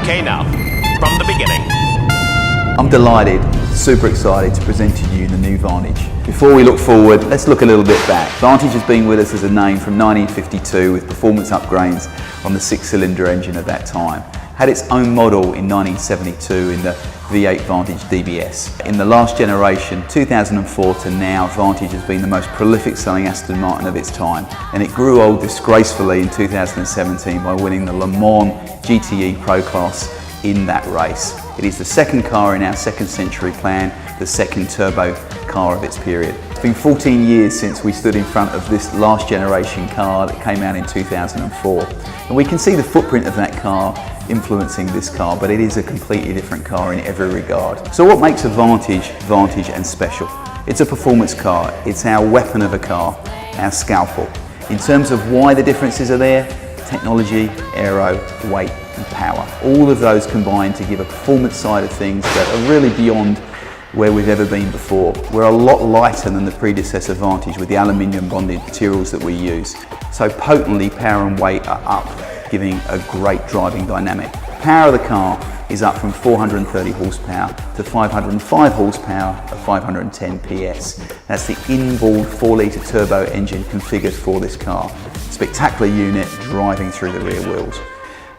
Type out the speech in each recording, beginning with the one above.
Okay, now, from the beginning. I'm delighted, super excited to present to you the new Vantage. Before we look forward, let's look a little bit back. Vantage has been with us as a name from 1952 with performance upgrades on the 6-cylinder engine at that time. Had its own model in 1972 in the V8 Vantage DBS. In the last generation, 2004 to now, Vantage has been the most prolific selling Aston Martin of its time, and it grew old disgracefully in 2017 by winning the Le Mans GTE Pro Class in that race. It is the second car in our second century plan, the second turbo car of its period. It's been 14 years since we stood in front of this last generation car that came out in 2004. And we can see the footprint of that car influencing this car, but it is a completely different car in every regard. So what makes a Vantage, Vantage and special? It's a performance car. It's our weapon of a car, our scalpel. In terms of why the differences are there, technology, aero, weight and power. All of those combine to give a performance side of things that are really beyond where we've ever been before. We're a lot lighter than the predecessor Vantage with the aluminium bonded materials that we use. So potently, power and weight are up, giving a great driving dynamic. Power of the car is up from 430 horsepower to 505 horsepower of 510 PS. That's the inboard 4-litre turbo engine configured for this car. Spectacular unit driving through the rear wheels.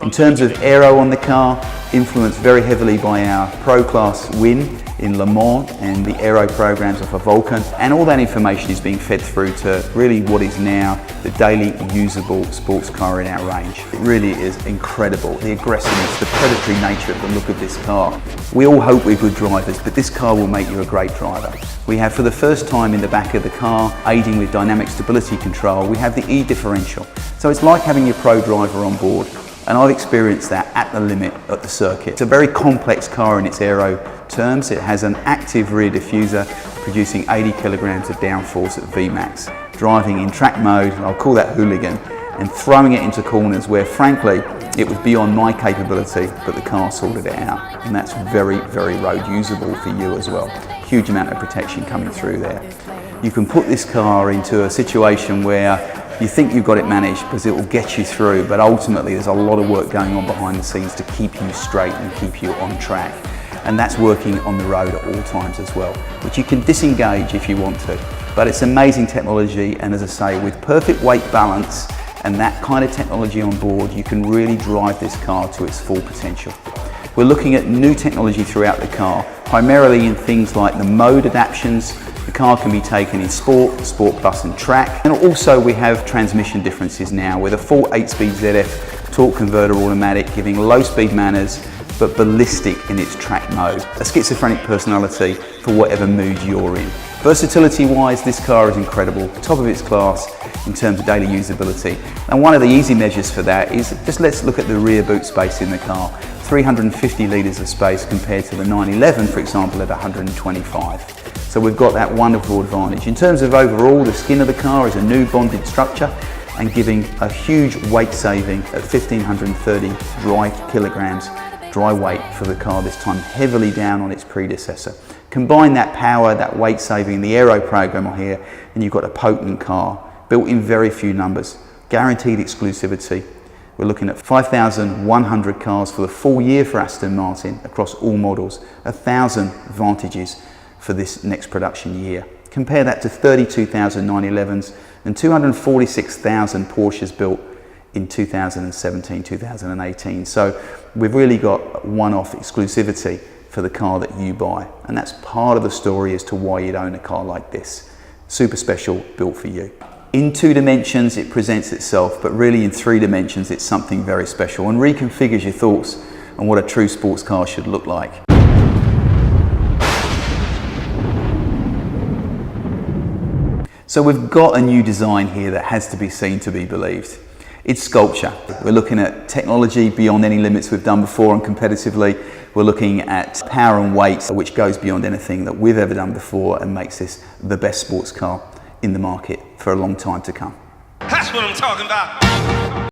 In terms of aero on the car, influenced very heavily by our Pro Class win in Le Mans and the aero programs of a Vulcan, and all that information is being fed through to really what is now the daily usable sports car in our range. It really is incredible, the aggressiveness, the predatory nature of the look of this car. We all hope we're good drivers, but this car will make you a great driver. We have, for the first time in the back of the car, aiding with dynamic stability control, we have the E differential. So it's like having your pro driver on board. And I've experienced that at the limit at the circuit. It's a very complex car in its aero terms. It has an active rear diffuser producing 80 kilograms of downforce at Vmax. Driving in track mode, I'll call that hooligan, and throwing it into corners where frankly it was beyond my capability, but the car sorted it out. And that's very, very road usable for you as well. Huge amount of protection coming through there. You can put this car into a situation where you think you've got it managed because it will get you through, but ultimately there's a lot of work going on behind the scenes to keep you straight and keep you on track. And that's working on the road at all times as well, which you can disengage if you want to. But it's amazing technology, and as I say, with perfect weight balance and that kind of technology on board, you can really drive this car to its full potential. We're looking at new technology throughout the car, primarily in things like the mode adaptations. The car can be taken in Sport, Sport Plus and Track. And also we have transmission differences now with a full 8-speed ZF torque converter automatic giving low speed manners but ballistic in its track mode. A schizophrenic personality for whatever mood you're in. Versatility wise, this car is incredible, top of its class in terms of daily usability. And one of the easy measures for that is just let's look at the rear boot space in the car. 350 litres of space compared to the 911, for example, at 125. So we've got that wonderful advantage. In terms of overall, the skin of the car is a new bonded structure and giving a huge weight saving at 1,530 dry kilograms dry weight for the car this time, heavily down on its predecessor. Combine that power, that weight saving, the aero program on here, and you've got a potent car built in very few numbers, guaranteed exclusivity. We're looking at 5,100 cars for the full year for Aston Martin across all models, 1,000 Vantages for this next production year. Compare that to 32,000 911s and 246,000 Porsches built in 2017, 2018. So we've really got one-off exclusivity for the car that you buy. And that's part of the story as to why you'd own a car like this. Super special, built for you. In 2 dimensions, it presents itself, but really in 3 dimensions, it's something very special and reconfigures your thoughts on what a true sports car should look like. So we've got a new design here that has to be seen to be believed. It's sculpture. We're looking at technology beyond any limits we've done before, and competitively, we're looking at power and weight, which goes beyond anything that we've ever done before and makes this the best sports car in the market for a long time to come. That's what I'm talking about.